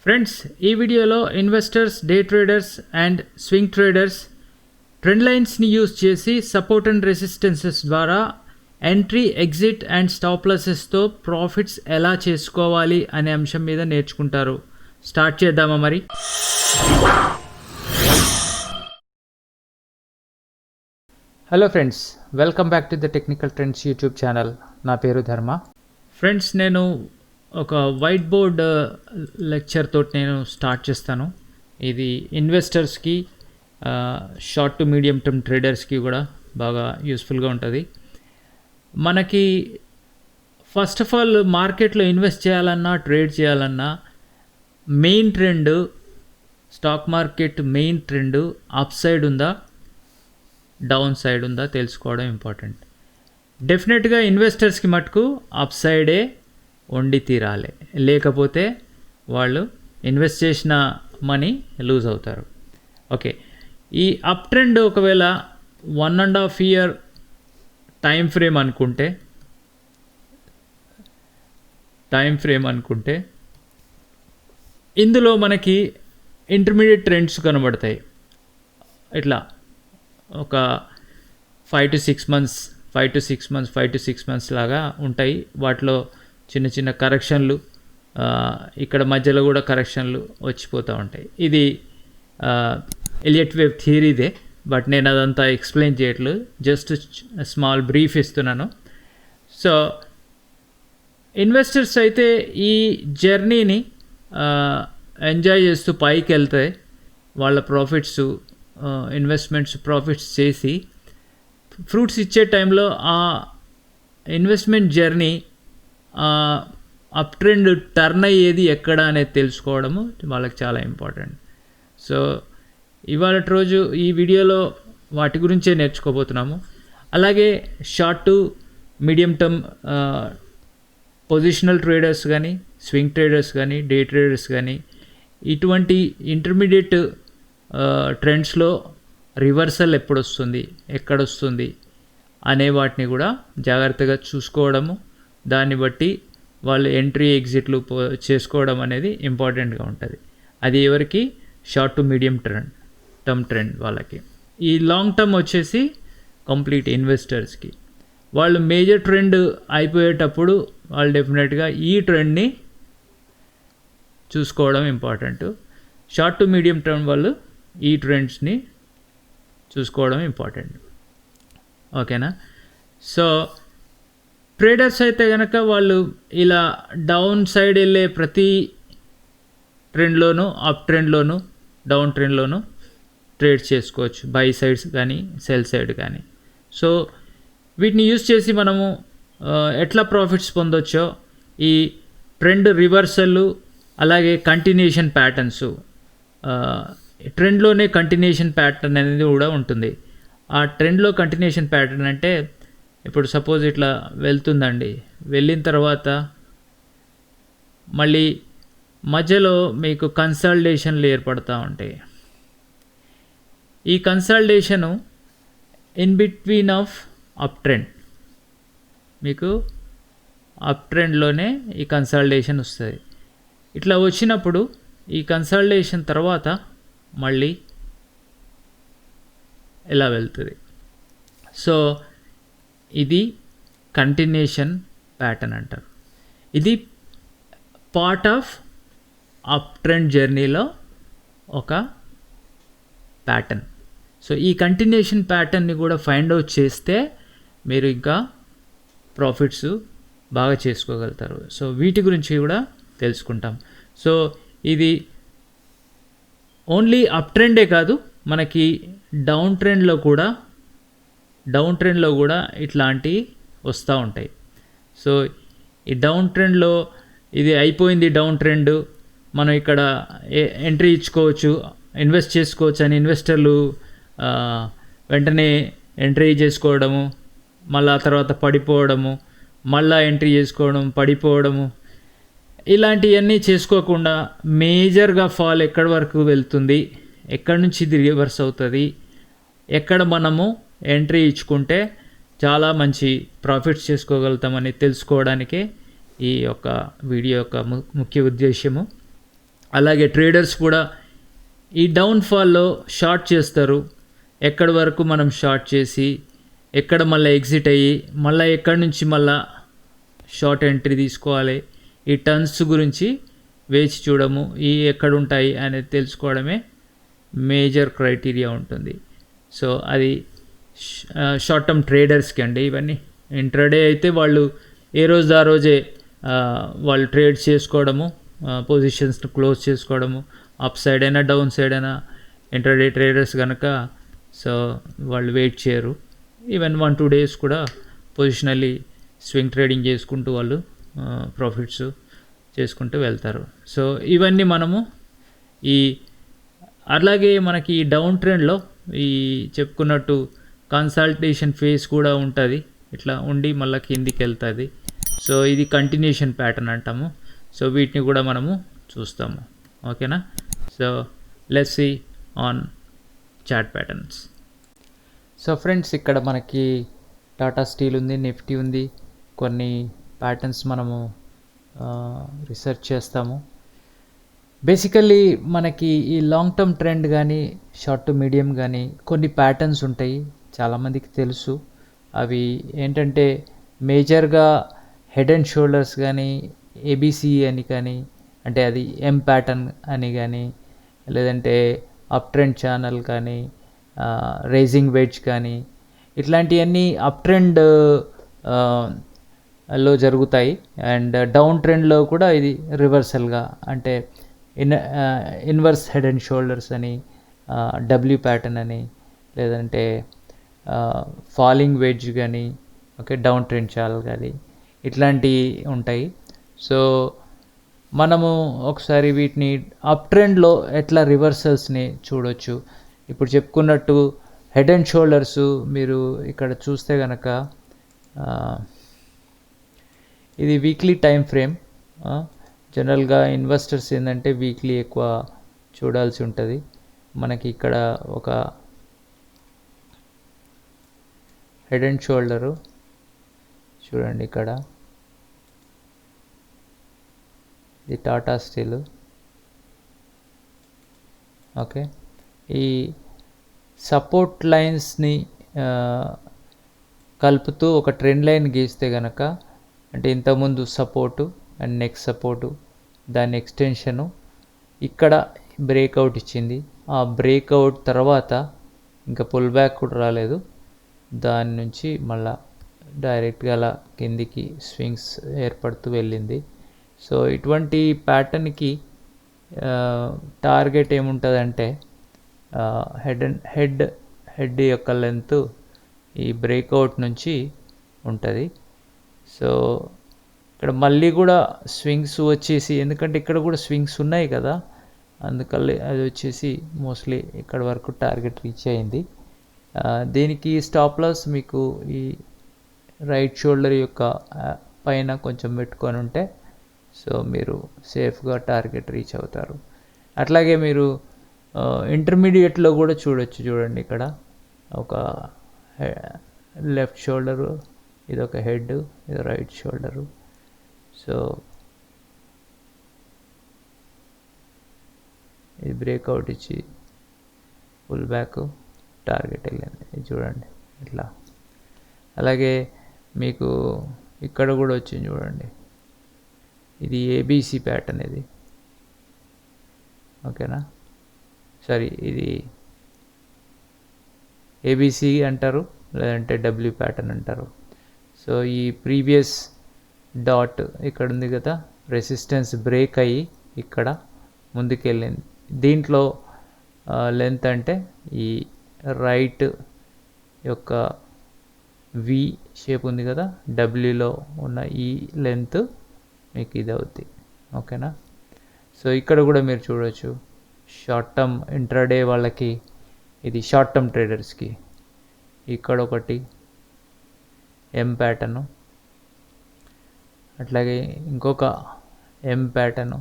Friends, ఈ వీడియోలో investors, day traders and swing traders trend లైన్స్ని యూజ్ చేసి సపోర్ట్ అండ్ రెసిస్టెన్సెస్ ద్వారా ఎంట్రీ, ఎగ్జిట్ అండ్ స్టాప్ లాసెస్తో ప్రాఫిట్స్ ఎలా చేసుకోవాలి అనే అంశం మీద నేర్చుకుంటారు. స్టార్ట్ చేద్దామా మరి? Hello friends, welcome back to the technical trends YouTube channel. నా పేరు ధర్మ. ఫ్రెండ్స్, నేను ఒక వైట్ బోర్డ్ లెక్చర్ తోటి నేను స్టార్ట్ చేస్తాను. ఇది ఇన్వెస్టర్స్కి, షార్ట్ టు మీడియం టర్మ్ ట్రేడర్స్కి కూడా బాగా యూస్ఫుల్గా ఉంటుంది. మనకి ఫస్ట్ ఆఫ్ ఆల్ మార్కెట్లో ఇన్వెస్ట్ చేయాలన్నా, ట్రేడ్ చేయాలన్నా main trend, stock market main trend up side ఉందా, డౌన్ సైడ్ ఉందా తెలుసుకోవడం ఇంపార్టెంట్. డెఫినెట్గా ఇన్వెస్టర్స్కి మటుకు అప్ సైడే వండి తీరాలి, లేకపోతే వాళ్ళు ఇన్వెస్ట్ చేసిన మనీ లూజ్ అవుతారు. ఓకే, ఈ అప్ ట్రెండ్ ఒకవేళ 1.5 year టైం ఫ్రేమ్ అనుకుంటే ఇందులో మనకి ఇంటర్మీడియట్ ట్రెండ్స్ కనబడతాయి. ఇట్లా ఒక 5 to 6 months లాగా ఉంటాయి. వాటిలో చిన్న చిన్న కరెక్షన్లు, ఇక్కడ మధ్యలో కూడా కరెక్షన్లు వచ్చిపోతూ ఉంటాయి. ఇది ఎలియట్ వేవ్ థియరీదే, బట్ నేను అదంతా ఎక్స్ప్లెయిన్ చేయట్లేదు, జస్ట్ స్మాల్ బ్రీఫ్ ఇస్తున్నాను. సో ఇన్వెస్టర్స్ అయితే ఈ జర్నీని ఎంజాయ్ చేస్తూ పైకి వెళ్తాయి. వాళ్ళ ప్రాఫిట్స్, ఇన్వెస్ట్మెంట్స్ ప్రాఫిట్స్ చేసి ఫ్రూట్స్ ఇచ్చే టైంలో ఆ investment journey up trend turn అయ్యేది ఎక్కడ అనేది తెలుసుకోవడము వాళ్ళకి చాలా ఇంపార్టెంట్. సో ఇవాళ రోజు ఈ వీడియోలో వాటి గురించే నేర్చుకోబోతున్నాము. అలాగే short to medium term positional traders కానీ, స్వింగ్ ట్రేడర్స్ కానీ, డే ట్రేడర్స్ కానీ, ఇటువంటి ఇంటర్మీడియట్ ట్రెండ్స్లో రివర్సల్ ఎప్పుడు వస్తుంది, ఎక్కడొస్తుంది అనే వాటిని కూడా జాగ్రత్తగా చూసుకోవడము, దాన్ని బట్టి వాళ్ళు ఎంట్రీ, ఎగ్జిట్లు చేసుకోవడం అనేది ఇంపార్టెంట్గా ఉంటుంది. అది ఎవరికి? Short to medium term trend వాళ్ళకి. ఈ లాంగ్ టర్మ్ వచ్చేసి కంప్లీట్ ఇన్వెస్టర్స్కి. వాళ్ళు మేజర్ ట్రెండ్ అయిపోయేటప్పుడు వాళ్ళు డెఫినెట్గా ఈ ట్రెండ్ని చూసుకోవడం important. Short to medium term వాళ్ళు ఈ ట్రెండ్స్ని చూసుకోవడం ఇంపార్టెంట్. ఓకేనా? సో ట్రేడర్స్ అయితే కనుక వాళ్ళు ఇలా డౌన్ సైడ్ వెళ్ళే ప్రతి ట్రెండ్లోనూ, అప్ ట్రెండ్లోనూ, డౌన్ ట్రెండ్లోనూ ట్రేడ్ చేసుకోవచ్చు, బై సైడ్స్ కానీ సెల్ సైడ్ కానీ. సో వీటిని యూజ్ చేసి మనము ఎట్లా ప్రాఫిట్స్ పొందొచ్చో, ఈ ట్రెండ్ రివర్సల్, అలాగే కంటిన్యూషన్ ప్యాటర్న్స్, ట్రెండ్లోనే కంటిన్యూషన్ ప్యాటర్న్ అనేది కూడా ఉంటుంది. ఆ ట్రెండ్లో కంటిన్యూషన్ ప్యాటర్న్ అంటే, ఇప్పుడు సపోజ్ ఇట్లా వెళ్తుందండి, వెళ్ళిన తర్వాత మళ్ళీ మధ్యలో మీకు కన్సాలిడేషన్లు ఏర్పడుతూ ఉంటాయి. ఈ consolidation in between of up trend, మీకు అప్ ట్రెండ్లోనే ఈ కన్సాలిడేషన్ వస్తుంది. ఇట్లా వచ్చినప్పుడు ఈ కన్సాలిడేషన్ తర్వాత మళ్ళీ ఎలా వెళ్తుంది. సో ఇది కంటిన్యూషన్ ప్యాటర్న్ అంటారు. ఇది పార్ట్ ఆఫ్ అప్ ట్రెండ్ జర్నీలో ఒక ప్యాటర్న్. సో ఈ కంటిన్యూషన్ ప్యాటర్న్ని కూడా ఫైండ్ అవుట్ చేస్తే మీరు ఇంకా ప్రాఫిట్స్ బాగా చేసుకోగలుగుతారు. సో వీటి గురించి కూడా తెలుసుకుంటాం. సో ఇది ఓన్లీ అప్ ట్రెండే కాదు, మనకి డౌన్ ట్రెండ్లో కూడా ఇట్లాంటివి వస్తూ ఉంటాయి. సో ఈ డౌన్ ట్రెండ్లో ఇది అయిపోయింది డౌన్ ట్రెండ్, మనం ఇక్కడ ఎంట్రీ ఇచ్చుకోవచ్చు, ఇన్వెస్ట్ చేసుకోవచ్చు అని ఇన్వెస్టర్లు వెంటనే ఎంట్రీ చేసుకోవడము, మళ్ళీ ఆ తర్వాత పడిపోవడము, మళ్ళీ ఎంట్రీ చేసుకోవడం, పడిపోవడము, ఇలాంటివన్నీ చేసుకోకుండా మేజర్గా ఫాల్ ఎక్కడి వరకు వెళ్తుంది, ఎక్కడి నుంచి ఇది రివర్స్ అవుతుంది, ఎక్కడ మనము ఎంట్రీ ఇచ్చుకుంటే చాలా మంచి ప్రాఫిట్స్ చేసుకోగలుగుతామని తెలుసుకోవడానికే ఈ యొక్క వీడియో యొక్క ముఖ్య ఉద్దేశ్యము. అలాగే ట్రేడర్స్ కూడా ఈ డౌన్ఫాల్లో షార్ట్ చేస్తారు. ఎక్కడి వరకు మనం షార్ట్ చేసి ఎక్కడ మళ్ళీ ఎగ్జిట్ అయ్యి మళ్ళీ ఎక్కడి నుంచి మళ్ళీ షార్ట్ ఎంట్రీ తీసుకోవాలి, ఈ టర్న్స్ గురించి వేచి చూడము, ఈ ఎక్కడ ఉంటాయి అనేది తెలుసుకోవడమే మేజర్ క్రైటీరియా ఉంటుంది. సో అది షార్ట్ టర్మ్ ట్రేడర్స్కి అండి ఇవన్నీ. ఇంట్రాడే అయితే వాళ్ళు ఏ రోజు ఆ రోజే వాళ్ళు ట్రేడ్ చేసుకోవడము, పొజిషన్స్ని క్లోజ్ చేసుకోవడము, అప్ సైడ్ అయినా డౌన్ సైడ్ అయినా. ఇంట్రాడే ట్రేడర్స్ కనుక సో వాళ్ళు వెయిట్ చేయరు. ఈవెన్ 1-2 డేస్ కూడా పొజిషనల్లీ స్వింగ్ ట్రేడింగ్ చేసుకుంటూ వాళ్ళు ప్రాఫిట్స్ చేసుకుంటూ వెళ్తారు. సో ఇవన్నీ మనము అలాగే మనకి ఈ డౌన్ ట్రెండ్లో ఈ చెప్పుకున్నట్టు కన్సల్టేషన్ ఫేజ్ కూడా ఉంటుంది, ఇట్లా ఉండి మళ్ళీ కిందికి వెళ్తుంది. సో ఇది కంటిన్యూషన్ ప్యాటర్న్ అంటాము. సో వీటిని కూడా మనము చూస్తాము. ఓకేనా. So let's see on chart patterns. So friends, ఇక్కడ మనకి టాటా స్టీల్ ఉంది, నిఫ్టీ ఉంది, కొన్ని ప్యాటర్న్స్ మనము రీసెర్చ్ చేస్తాము. బేసికల్లీ మనకి ఈ లాంగ్ టర్మ్ ట్రెండ్ కానీ షార్ట్ టు మీడియం కానీ కొన్ని ప్యాటర్న్స్ ఉంటాయి, చాలామందికి తెలుసు. అవి ఏంటంటే మేజర్గా హెడ్ అండ్ షోల్డర్స్ కానీ, ఏబిసి అని కానీ, అంటే అది ఎం ప్యాటర్న్ అని కానీ, లేదంటే అప్ ట్రెండ్ ఛానల్ కానీ, రైజింగ్ వెడ్జ్ కానీ, ఇట్లాంటివన్నీ అప్ ట్రెండ్ లో జరుగుతాయి. అండ్ డౌన్ ట్రెండ్లో కూడా ఇది రివర్సల్గా, అంటే ఇన్వర్స్ హెడ్ అండ్ షోల్డర్స్ అని, డబ్ల్యూ ప్యాటర్న్ అని, లేదంటే ఫాలింగ్ వెడ్జ్ కానీ, ఓకే, డౌన్ ట్రెండ్ ఛానల్ కానీ, ఇట్లాంటివి ఉంటాయి. సో మనము ఒకసారి వీటిని అప్ ట్రెండ్లో ఎట్లా రివర్సల్స్ని చూడొచ్చు. ఇప్పుడు చెప్పుకున్నట్టు హెడ్ అండ్ షోల్డర్స్ మీరు ఇక్కడ చూస్తే కనుక ఇది వీక్లీ టైం ఫ్రేమ్. జనరల్గా ఇన్వెస్టర్స్ ఏంటంటే వీక్లీ ఎక్కువ చూడాల్సి ఉంటుంది. మనకి ఇక్కడ ఒక హెడ్ అండ్ షోల్డరు చూడండి, ఇక్కడ ఇది టాటా స్టీల్. ఓకే, ఈ సపోర్ట్ లైన్స్ని కలుపుతూ ఒక ట్రెండ్ లైన్ గీస్తే కనుక, అంటే ఇంతకుముందు సపోర్టు అండ్ నెక్స్ట్ సపోర్టు, దాని ఎక్స్టెన్షను ఇక్కడ బ్రేక్అవుట్ ఇచ్చింది. ఆ బ్రేక్అవుట్ తర్వాత ఇంకా పుల్ బ్యాక్ కూడా రాలేదు, దాని నుంచి మళ్ళా డైరెక్ట్గా అలా కిందికి స్వింగ్స్ ఏర్పడుతూ వెళ్ళింది. సో ఇటువంటి ప్యాటర్న్కి టార్గెట్ ఏముంటుందంటే హెడ్ యొక్క లెంత్ ఈ బ్రేక్అవుట్ నుంచి ఉంటుంది. సో ఇక్కడ మళ్ళీ కూడా స్వింగ్స్ వచ్చేసి, ఎందుకంటే ఇక్కడ కూడా స్వింగ్స్ ఉన్నాయి కదా, అందుకని అది వచ్చేసి మోస్ట్లీ ఇక్కడ వరకు టార్గెట్ రీచ్ అయింది. దీనికి స్టాప్ లాస్ మీకు ఈ రైట్ షోల్డర్ యొక్క పైన కొంచెం పెట్టుకొని ఉంటే సో మీరు సేఫ్గా టార్గెట్ రీచ్ అవుతారు. అట్లాగే మీరు ఇంటర్మీడియట్లో కూడా చూడండి, ఇక్కడ ఒక లెఫ్ట్ షోల్డరు, ఇది ఒక హెడ్, ఇది రైట్ షోల్డరు. సో ఇది బ్రేక్అవుట్ ఇచ్చి పుల్ బ్యాక్ టార్గెట్ వెళ్ళింది, ఇది చూడండి ఇట్లా. అలాగే మీకు ఇక్కడ కూడా వచ్చింది చూడండి, ఇది ఏబిసి ప్యాటర్న్ ఇది. ఓకేనా, సారీ, ఇది ఏబిసి అంటారు, లేదంటే డబ్ల్యూ ప్యాటర్న్ అంటారు. సో ఈ ప్రీవియస్ డాట్ ఇక్కడ ఉంది కదా, రెసిస్టెన్స్ బ్రేక్ అయ్యి ఇక్కడ ముందుకెళ్ళింది. దీంట్లో లెంత్ అంటే ఈ రైట్ యొక్క వి షేప్ ఉంది కదా, డబ్ల్యూలో ఉన్న ఈ లెంత్ మీకు ఇది అవుద్ది. ఓకేనా. సో ఇక్కడ కూడా మీరు చూడవచ్చు, షార్ట్ టర్మ్ ఇంట్రాడే వాళ్ళకి, ఇది షార్ట్ టర్మ్ ట్రేడర్స్కి ఇక్కడ ఒకటి ఎం ప్యాటర్ను, అట్లాగే ఇంకొక ఎం ప్యాటర్ను,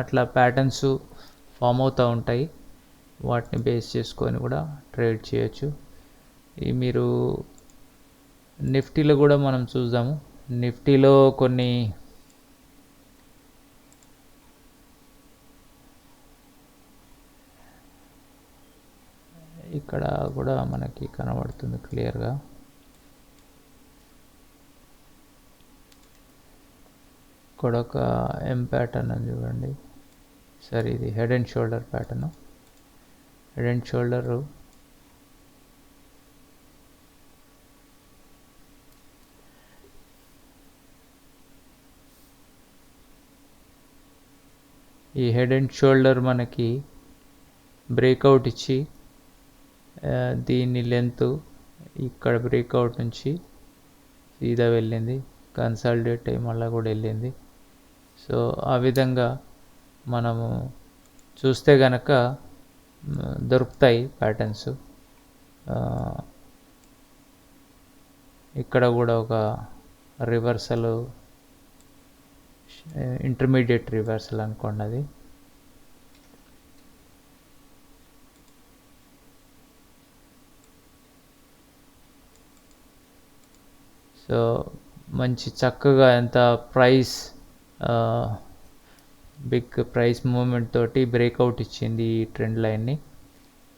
అట్లా ప్యాటర్న్స్ ఫామ్ అవుతూ ఉంటాయి. వాటిని బేస్ చేసుకొని కూడా ట్రేడ్ చేయొచ్చు. ఈ మీరు నిఫ్టీలో కూడా మనం చూద్దాము. నిఫ్టీలో కొన్ని ఇక్కడ కూడా మనకి కనబడుతుంది క్లియర్గా. ఇక్కడ ఒక ఎం ప్యాటర్న్ అని చూడండి. సరే, ఇది head and shoulder pattern. Head and shoulder ఈ హెడ్ అండ్ షోల్డర్ మనకి బ్రేక్అవుట్ ఇచ్చి దీని లెంత్ ఇక్కడ బ్రేక్అవుట్ నుంచి సీదా వెళ్ళింది, కన్సాలిడేట్ అయ్యి మళ్ళీ కూడా వెళ్ళింది. సో ఆ విధంగా మనము చూస్తే గనక దొరుకుతాయి ప్యాటర్న్స్. ఇక్కడ కూడా ఒక రివర్సల్, ఇంటర్మీడియట్ రివర్సల్ అనుకోండి అది. సో మంచి చక్కగా ఎంత బిగ్ ప్రైస్ మూమెంట్ తోటి బ్రేక్అవుట్ ఇచ్చింది ఈ ట్రెండ్ లైన్ని.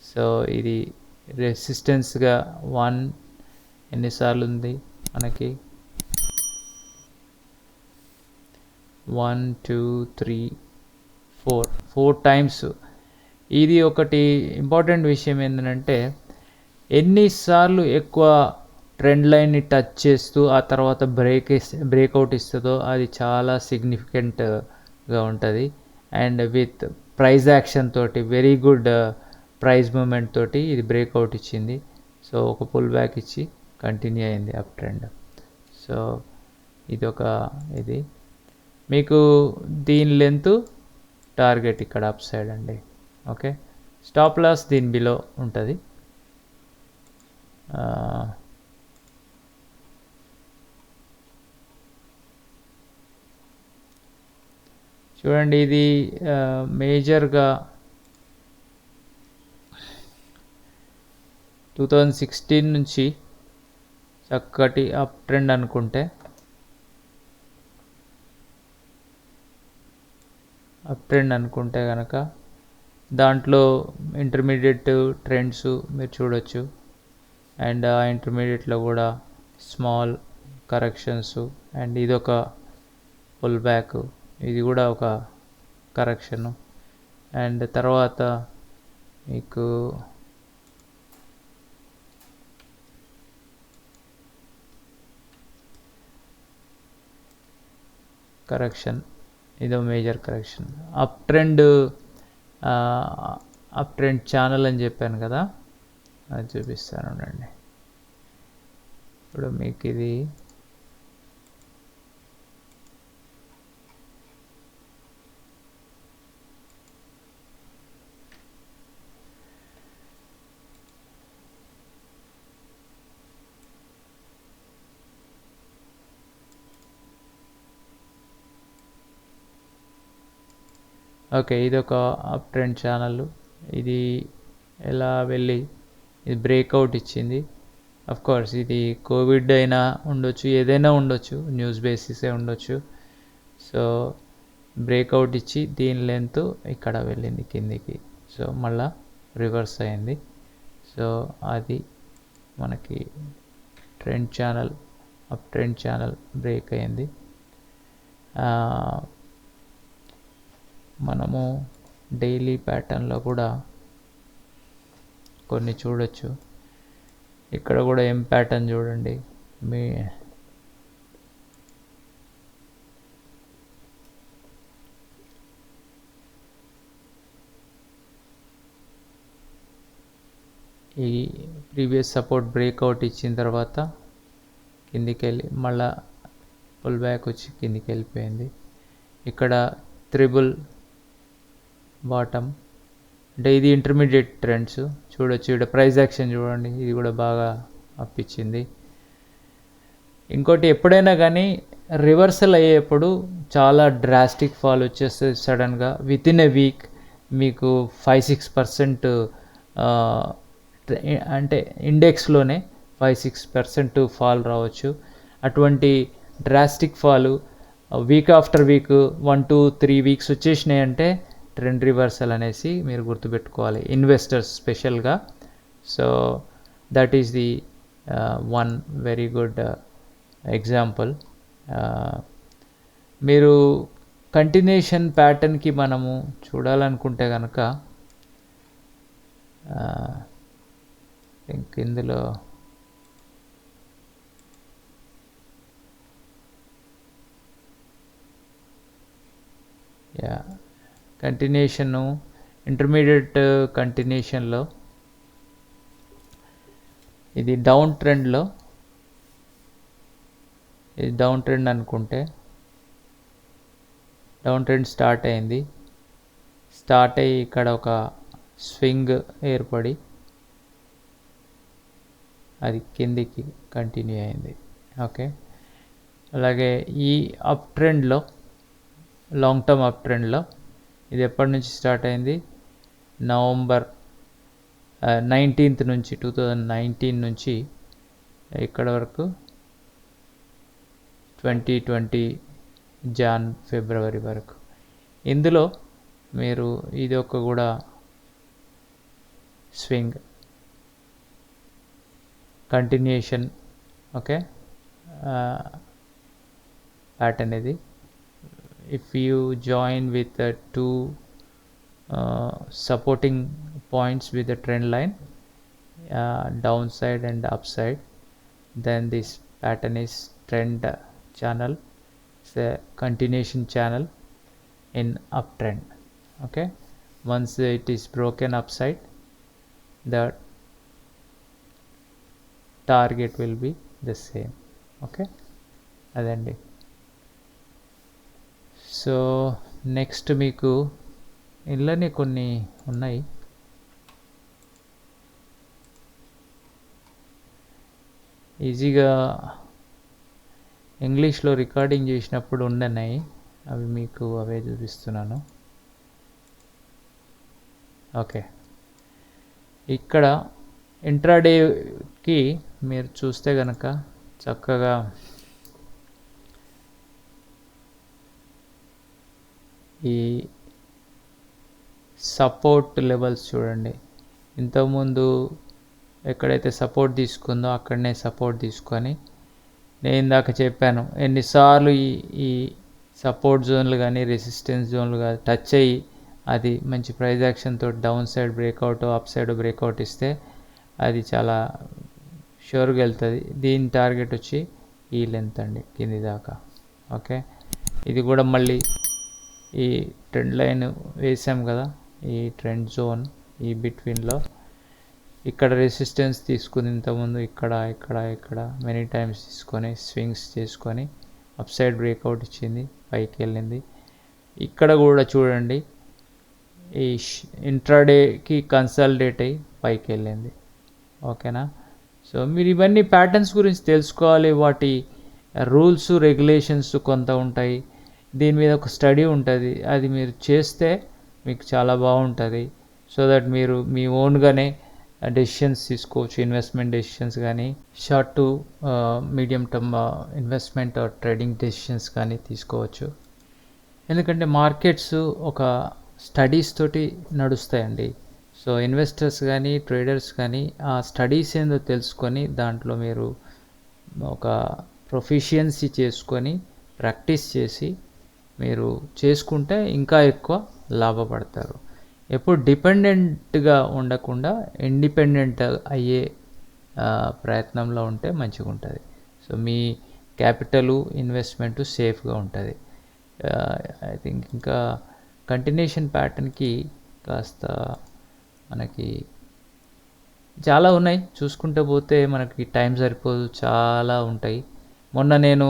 సో ఇది రెసిస్టెన్స్గా ఎన్నిసార్లు ఉంది మనకి? 1 2 3 4 టైమ్స్. ఇది ఒకటి ఇంపార్టెంట్ విషయం ఏంటంటే, ఎన్నిసార్లు ఎక్కువ ట్రెండ్ లైన్ని టచ్ చేస్తూ ఆ తర్వాత బ్రేక్అవుట్ ఇస్తుందో అది చాలా సిగ్నిఫికెంట్గా ఉంటుంది. అండ్ విత్ ప్రైస్ యాక్షన్ తోటి, వెరీ గుడ్ ప్రైస్ మూమెంట్ తోటి ఇది బ్రేక్అవుట్ ఇచ్చింది. సో ఒక పుల్ బ్యాక్ ఇచ్చి కంటిన్యూ అయింది అప్ ట్రెండ్. సో ఇది మీకు దీని లెంత్ టార్గెట్ ఇక్కడ అప్ సైడ్ అండి. ఓకే, స్టాప్ లాస్ దీని బిలో ఉంటుంది. చూడండి, ఇది మేజర్గా 2016 నుంచి చక్కటి అప్ ట్రెండ్ అనుకుంటే, కనుక దాంట్లో ఇంటర్మీడియట్ ట్రెండ్స్ మీరు చూడొచ్చు. అండ్ ఆ ఇంటర్మీడియట్లో కూడా స్మాల్ కరెక్షన్స్, అండ్ ఇదొక పుల్ బ్యాక్, ఇది కూడా ఒక కరెక్షను. అండ్ తర్వాత మీకు కరెక్షన్, ఇదో major correction. Up trend channel అని చెప్పాను కదా, అది చూపిస్తాను అండి. ఇప్పుడు మీకు ఇది ఓకే, ఇది ఒక అప్ ట్రెండ్ ఛానల్. ఇది ఎలా వెళ్ళి ఇది బ్రేక్అవుట్ ఇచ్చింది. అఫ్ కోర్స్ ఇది కోవిడ్ అయినా ఉండొచ్చు, ఏదైనా ఉండొచ్చు, న్యూస్ బేసిసే ఉండొచ్చు. సో బ్రేక్అవుట్ ఇచ్చి దీని లెంత్ ఇక్కడ వెళ్ళింది కిందికి. సో మళ్ళా రివర్స్ అయింది. సో అది మనకి trend channel, up trend channel break అయింది. మనము డైలీ ప్యాటర్న్లో కూడా కొన్ని చూడొచ్చు. ఇక్కడ కూడా ఎం ప్యాటర్న్ చూడండి. ఈ ప్రీవియస్ సపోర్ట్ బ్రేక్అవుట్ ఇచ్చిన తర్వాత కిందికి వెళ్ళి మళ్ళా పుల్ బ్యాక్ వచ్చి కిందికి వెళ్ళిపోయింది. ఇక్కడ త్రిబుల్ బాటమ్, అంటే ఇది ఇంటర్మీడియట్ ట్రెండ్స్ చూడొచ్చు. ఇక్కడ ప్రైస్ యాక్షన్ చూడండి, ఇది కూడా బాగా అప్పించింది. ఇంకోటి, ఎప్పుడైనా కానీ రివర్సల్ అయ్యేప్పుడు చాలా డ్రాస్టిక్ ఫాల్ వచ్చేస్తుంది సడన్గా. విత్ ఇన్ ఎ వీక్ మీకు 5-6% అంటే ఇండెక్స్లోనే 5-6% ఫాల్ రావచ్చు. అటువంటి drastic fall week after week 1-2-3 weeks వచ్చేసినాయి అంటే ట్రెండ్ రివర్సల్ అనేసి మీరు గుర్తుపెట్టుకోవాలి, ఇన్వెస్టర్స్ స్పెషల్గా. So that is the one very good example. మీరు కంటిన్యూషన్ ప్యాటర్న్కి మనము చూడాలనుకుంటే కనుక ఇందులో కంటిన్యూషను ఇంటర్మీడియట్ కంటిన్యూషన్లో ఇది డౌన్ ట్రెండ్లో, ఇది డౌన్ ట్రెండ్ అనుకుంటే డౌన్ ట్రెండ్ స్టార్ట్ అయ్యి ఇక్కడ ఒక స్వింగ్ ఏర్పడి అది కిందికి కంటిన్యూ అయింది. ఓకే, అలాగే ఈ అప్ ట్రెండ్లో, లాంగ్ టర్మ్ అప్ ట్రెండ్లో ఇది ఎప్పటి నుంచి స్టార్ట్ అయింది? నవంబర్ 19th నుంచి 2019 నుంచి ఇక్కడ వరకు 2020 ఫిబ్రవరి వరకు. ఇందులో మీరు ఇది ఒక కూడా స్వింగ్ కంటిన్యూషన్. ఓకే, ప్యాటర్న్ ఇది. If you join with two supporting points with the trend line, downside and upside, then this pattern is trend channel. It's a continuation channel in uptrend. Okay, once it is broken upside, the target will be the same. Okay, అదండి. So next మీకు ఇళ్ళని కొన్ని ఉన్నాయి. ఈజీగా ఇంగ్లీష్లో recording చేసినప్పుడు ఉన్నాయి, అవి మీకు అవే చూపిస్తున్నాను. ఓకే, ఇక్కడ ఇంట్రాడేకి మీరు చూస్తే కనుక చక్కగా ఈ సపోర్ట్ లెవెల్స్ చూడండి. ఇంతకుముందు ఎక్కడైతే సపోర్ట్ తీసుకుందో అక్కడనే సపోర్ట్ తీసుకొని, నేను ఇందాక చెప్పాను ఎన్నిసార్లు ఈ సపోర్ట్ జోన్లు కానీ రెసిస్టెన్స్ జోన్లు కానీ టచ్ అయ్యి అది మంచి ప్రైజ్ యాక్షన్తో down side breakout, up side breakout ఇస్తే అది చాలా షూర్గా వెళ్తుంది. దీని టార్గెట్ వచ్చి ఈ లెంత్ అండి, కింది దాకా. ఓకే, ఇది కూడా మళ్ళీ ఈ ట్రెండ్ లైన్ వేసాం కదా, ఈ ట్రెండ్ జోన్ ఈ బిట్వీన్లో ఇక్కడ రెసిస్టెన్స్ తీసుకుని ఇంతకుముందు ఇక్కడ ఇక్కడ ఇక్కడ మెనీ టైమ్స్ తీసుకొని స్వింగ్స్ చేసుకొని అప్ సైడ్ బ్రేక్అవుట్ ఇచ్చింది, పైకి వెళ్ళింది. ఇక్కడ కూడా చూడండి ఈ ఇంట్రాడేకి కన్సాలిడేట్ అయ్యి పైకి వెళ్ళింది. ఓకేనా, సో మీరు ఇవన్నీ ప్యాటర్న్స్ గురించి తెలుసుకోవాలి. వాటి రూల్స్ రెగ్యులేషన్స్ కొంత ఉంటాయి, దీని మీద ఒక స్టడీ ఉంటుంది, అది మీరు చేస్తే మీకు చాలా బాగుంటుంది. సో దట్ మీరు మీ ఓన్గానే డెసిషన్స్ తీసుకోవచ్చు, ఇన్వెస్ట్మెంట్ డెసిషన్స్ కానీ short to medium term investment trading decisions కానీ తీసుకోవచ్చు. ఎందుకంటే మార్కెట్స్ ఒక స్టడీస్ తోటి నడుస్తాయండి. సో ఇన్వెస్టర్స్ కానీ ట్రేడర్స్ కానీ ఆ స్టడీస్ ఏందో తెలుసుకొని దాంట్లో మీరు ఒక ప్రొఫిషియన్సీ చేసుకొని ప్రాక్టీస్ చేసి మీరు చేసుకుంటే ఇంకా ఎక్కువ లాభపడతారు. ఎప్పుడు డిపెండెంట్గా ఉండకుండా ఇండిపెండెంట్ అయ్యే ప్రయత్నంలో ఉంటే మంచిగా ఉంటుంది. సో మీ క్యాపిటలు ఇన్వెస్ట్మెంటు సేఫ్గా ఉంటుంది. ఐ థింక్ ఇంకా కంటిన్యూషన్ ప్యాటర్న్కి కాస్త మనకి చాలా ఉన్నాయి, చూసుకుంటూ పోతే మనకి టైం సరిపోదు, చాలా ఉంటాయి. మొన్న నేను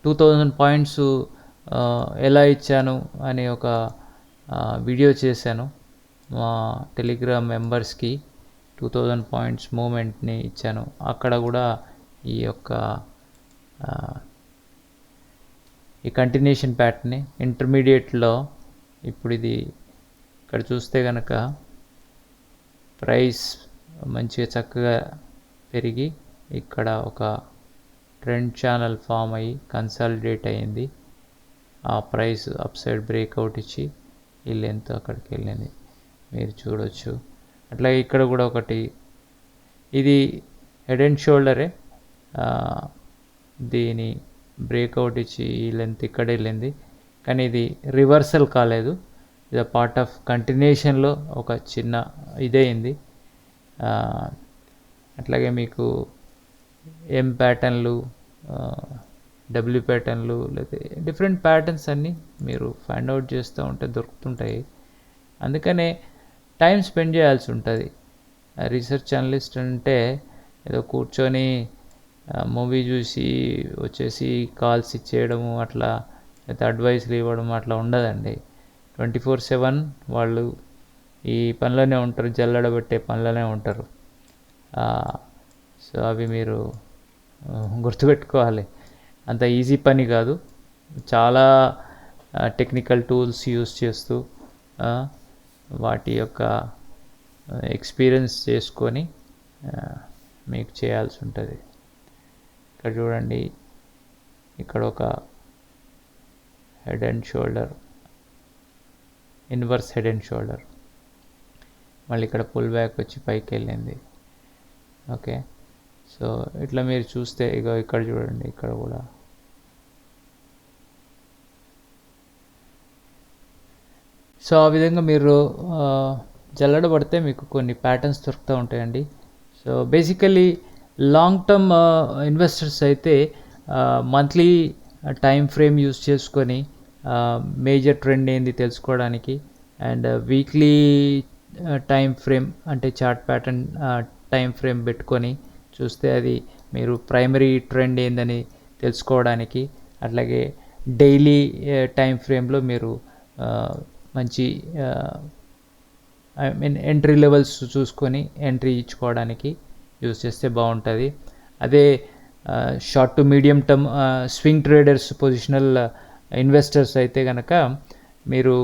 2000 పాయింట్స్ ఎలా ఇచ్చాను అనే ఒక వీడియో చేశాను మా టెలిగ్రామ్ మెంబర్స్కి. 2000 పాయింట్స్ మూమెంట్ని ఇచ్చాను. అక్కడ కూడా ఈ యొక్క ఈ కంటిన్యూషన్ ప్యాటర్న్ని ఇంటర్మీడియట్లో ఇప్పుడు ఇది ఇక్కడ చూస్తే కనుక ప్రైస్ మంచిగా చక్కగా పెరిగి ఇక్కడ ఒక ట్రెండ్ ఛానల్ ఫామ్ అయ్యి కన్సాలిడేట్ అయ్యింది. ఆ ప్రైస్ అప్ సైడ్ బ్రేక్అవుట్ ఇచ్చి ఈ లెంత్ అక్కడికి వెళ్ళింది, మీరు చూడొచ్చు. అట్లాగే ఇక్కడ కూడా ఒకటి ఇది హెడ్ అండ్ షోల్డరే. దీని బ్రేక్అవుట్ ఇచ్చి ఈ లెంత్ ఇక్కడ వెళ్ళింది, కానీ ఇది రివర్సల్ కాలేదు. ఇది పార్ట్ ఆఫ్ కంటిన్యూషన్లో ఒక చిన్న ఇదైంది. అట్లాగే మీకు ఎం ప్యాటర్న్లు, డబ్ల్యూ ప్యాటర్న్లు, లేదా డిఫరెంట్ ప్యాటర్న్స్ అన్నీ మీరు ఫైండ్ అవుట్ చేస్తూ ఉంటే దొరుకుతుంటాయి. అందుకనే టైం స్పెండ్ చేయాల్సి ఉంటుంది. రీసెర్చ్ అనలిస్ట్ అంటే ఏదో కూర్చొని మూవీ చూసి వచ్చేసి కాల్స్ ఇచ్చేయడము అట్లా, లేదా అడ్వైస్లు ఇవ్వడం అట్లా ఉండదండి. 24/7 వాళ్ళు ఈ పనిలోనే ఉంటారు, జల్లడబెట్టే పనిలోనే ఉంటారు. సో అవి మీరు గుర్తుపెట్టుకోవాలి. అంత ఈజీ పని కాదు. చాలా టెక్నికల్ టూల్స్ యూస్ చేస్తూ వాటి యొక్క ఎక్స్పీరియన్స్ చేసుకొని మీకు చేయాల్సి ఉంటుంది. ఇక్కడ చూడండి, ఇక్కడ ఒక head and shoulder, inverse head and shoulder, మళ్ళీ ఇక్కడ పుల్ బ్యాక్ వచ్చి పైకి వెళ్ళింది. ఓకే, సో ఇట్లా మీరు చూస్తే ఇక ఇక్కడ చూడండి, ఇక్కడ కూడా సో ఆ విధంగా మీరు జల్లడ పడితే మీకు కొన్ని ప్యాటర్న్స్ దొరుకుతూ ఉంటాయండి. So basically long term investors అయితే మంత్లీ టైం ఫ్రేమ్ యూస్ చేసుకొని మేజర్ ట్రెండ్ ఏంది తెలుసుకోవడానికి, అండ్ వీక్లీ టైం ఫ్రేమ్ అంటే చార్ట్ ప్యాటర్న్ టైం ఫ్రేమ్ పెట్టుకొని చూస్తే అది మీరు ప్రైమరీ ట్రెండ్ ఏందని తెలుసుకోవడానికి, అట్లాగే డైలీ టైం ఫ్రేమ్లో మీరు మంచి ఐ మీన్ ఎంట్రీ లెవెల్స్ చూసుకొని ఎంట్రీ ఇచ్చుకోవడానికి యూజ్ చేస్తే బాగుంటుంది. అదే short to medium term swing traders, positional investors అయితే కనుక మీరు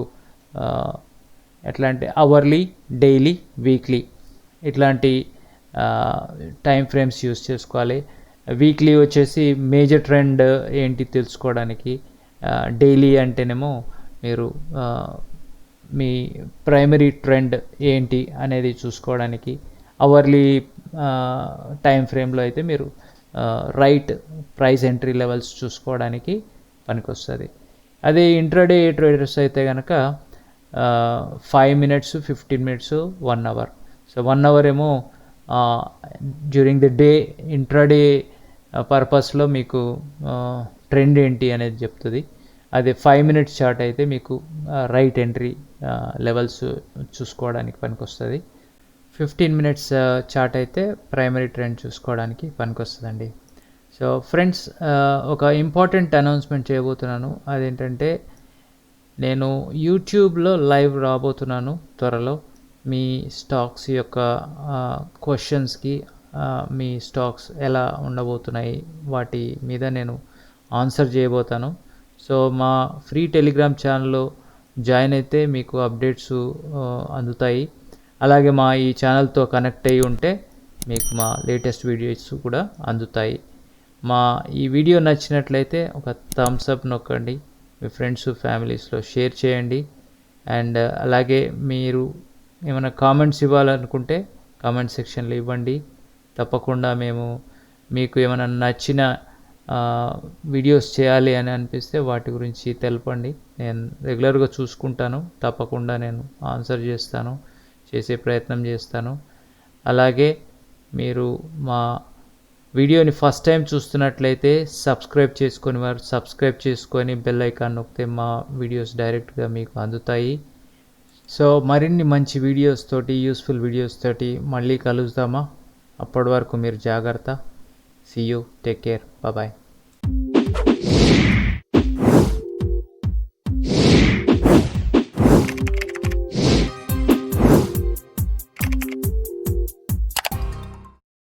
ఎట్లా అంటే అవర్లీ, డైలీ, వీక్లీ ఇట్లాంటి టైం ఫ్రేమ్స్ యూస్ చేసుకోవాలి. వీక్లీ వచ్చేసి మేజర్ ట్రెండ్ ఏంటి తెలుసుకోవడానికి, డైలీ అంటేనేమో మీరు మీ ప్రైమరీ ట్రెండ్ ఏంటి అనేది చూసుకోవడానికి, అవర్లీ టైం ఫ్రేమ్లో అయితే మీరు రైట్ ప్రైస్ ఎంట్రీ లెవెల్స్ చూసుకోవడానికి పనికొస్తుంది. అదే ఇంట్రాడే ట్రేడర్స్ అయితే కనుక 5 minutes, 15 minutes, 1 hour. So 1 hour ఏమో డ్యూరింగ్ ది డే ఇంట్రాడే పర్పస్లో మీకు ట్రెండ్ ఏంటి అనేది చెప్తుంది. అదే 5 minutes చార్ట్ అయితే మీకు రైట్ ఎంట్రీ లెవెల్స్ చూసుకోవడానికి పనికొస్తుంది. 15 minutes చార్ట్ అయితే ప్రైమరీ ట్రెండ్ చూసుకోవడానికి పనికొస్తుందండి. సో ఫ్రెండ్స్, ఒక ఇంపార్టెంట్ అనౌన్స్మెంట్ చేయబోతున్నాను. అదేంటంటే నేను యూట్యూబ్లో లైవ్ రాబోతున్నాను త్వరలో. మీ స్టాక్స్ యొక్క క్వశ్చన్స్కి, మీ స్టాక్స్ ఎలా ఉండబోతున్నాయి వాటి మీద నేను ఆన్సర్ చేయబోతాను. సో మా ఫ్రీ టెలిగ్రామ్ ఛానల్లో జాయిన్ అయితే మీకు అప్డేట్స్ అందుతాయి. అలాగే మా ఈ ఛానల్తో కనెక్ట్ అయ్యి ఉంటే మీకు మా లేటెస్ట్ వీడియోస్ కూడా అందుతాయి. మా ఈ వీడియో నచ్చినట్లయితే ఒక థమ్స్ అప్ నొక్కండి, మీ ఫ్రెండ్స్ ఫ్యామిలీస్లో షేర్ చేయండి. అండ్ అలాగే మీరు ఏమైనా కామెంట్స్ ఇవ్వాలనుకుంటే కామెంట్ సెక్షన్లో ఇవ్వండి. తప్పకుండా మేము మీకు ఏమైనా నచ్చిన వీడియోస్ చేయాలి అని అనిపిస్తే వాటి గురించి తెలపండి. నేను రెగ్యులర్గా చూసుకుంటాను, తప్పకుండా నేను ఆన్సర్ చేస్తాను, చేసే ప్రయత్నం చేస్తాను. అలాగే మీరు మా వీడియోని ఫస్ట్ టైం చూస్తున్నట్లయితే సబ్స్క్రైబ్ చేసుకొని వారు సబ్స్క్రైబ్ చేసుకొని బెల్ ఐకాన్ నొక్కితే మా వీడియోస్ డైరెక్ట్గా మీకు అందుతాయి. సో మరిన్ని మంచి వీడియోస్ తోటి, యూస్ఫుల్ వీడియోస్ తోటి మళ్ళీ కలుద్దామా? అప్పటి వరకు మీరు జాగ్రత్త. See you. Take care. Bye bye.